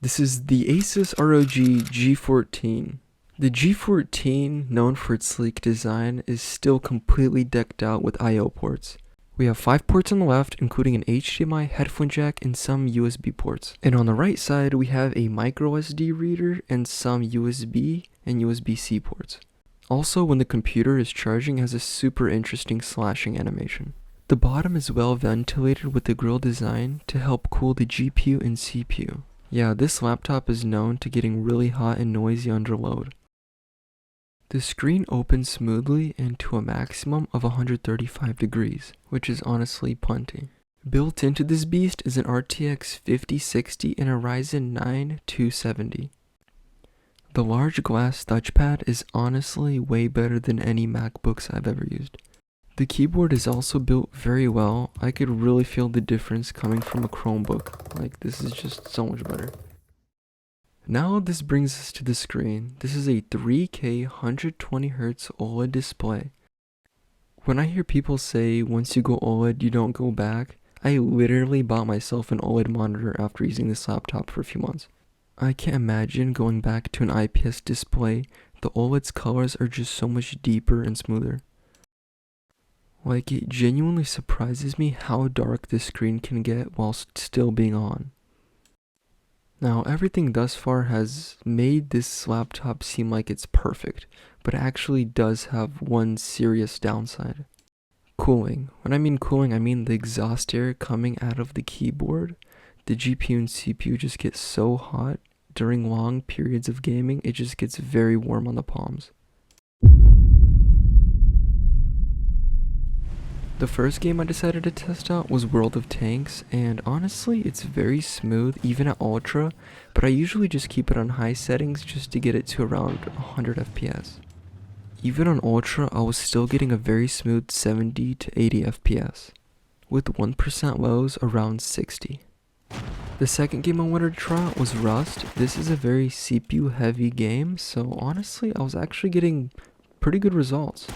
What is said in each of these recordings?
This is the Asus ROG G14. The G14, known for its sleek design, is still completely decked out with I/O ports. We have 5 ports on the left, including an HDMI, headphone jack, and some USB ports. And on the right side, we have a microSD reader and some USB and USB-C ports. Also, when the computer is charging, it has a super interesting slashing animation. The bottom is well ventilated with the grill design to help cool the GPU and CPU. Yeah, this laptop is known to getting really hot and noisy under load. The screen opens smoothly and to a maximum of 135 degrees, which is honestly plenty. Built into this beast is an RTX 5060 and a Ryzen 9 270. The large glass touchpad is honestly way better than any MacBooks I've ever used. The keyboard is also built very well. I could really feel the difference coming from a Chromebook. Like, this is just so much better. Now this brings us to the screen. This is a 3K 120Hz OLED display. When I hear people say once you go OLED you don't go back, I literally bought myself an OLED monitor after using this laptop for a few months. I can't imagine going back to an IPS display. The OLED's colors are just so much deeper and smoother. Like, it genuinely surprises me how dark this screen can get whilst still being on. Now, everything thus far has made this laptop seem like it's perfect, but it actually does have one serious downside. Cooling. When I mean cooling, I mean the exhaust air coming out of the keyboard. The GPU and CPU just get so hot. During long periods of gaming, it just gets very warm on the palms. The first game I decided to test out was World of Tanks, and honestly it's very smooth even at ultra, but I usually just keep it on high settings just to get it to around 100 FPS. Even on ultra I was still getting a very smooth 70 to 80 FPS, with 1% lows around 60. The second game I wanted to try out was Rust. This is a very CPU heavy game, so honestly I was actually getting pretty good results.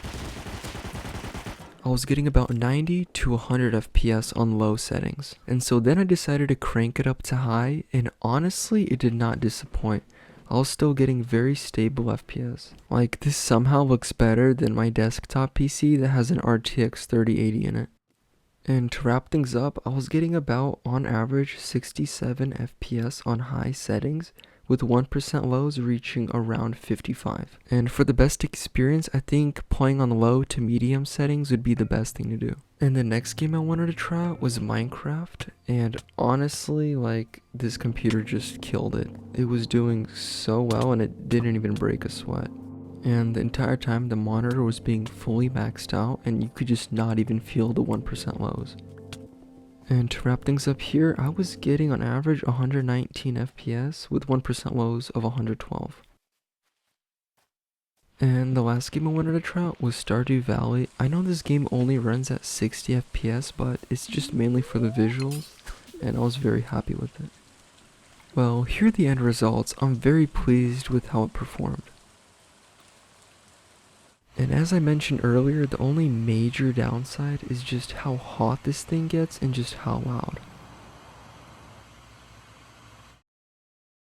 I was getting about 90 to 100 FPS on low settings, and so then I decided to crank it up to high, and honestly it did not disappoint. I was still getting very stable FPS. Like, this somehow looks better than my desktop PC that has an RTX 3080 in it. And to wrap things up, I was getting about, on average, 67 FPS on high settings, with 1% lows reaching around 55. And for the best experience, I think playing on low to medium settings would be the best thing to do. And the next game I wanted to try out was Minecraft, and honestly, like, this computer just killed it. It was doing so well and it didn't even break a sweat. And the entire time the monitor was being fully maxed out and you could just not even feel the 1% lows. And to wrap things up here, I was getting on average 119 FPS with 1% lows of 112. And the last game I wanted to try out was Stardew Valley. I know this game only runs at 60 FPS, but it's just mainly for the visuals, and I was very happy with it. Well, here are the end results. I'm very pleased with how it performed. And as I mentioned earlier, the only major downside is just how hot this thing gets and just how loud.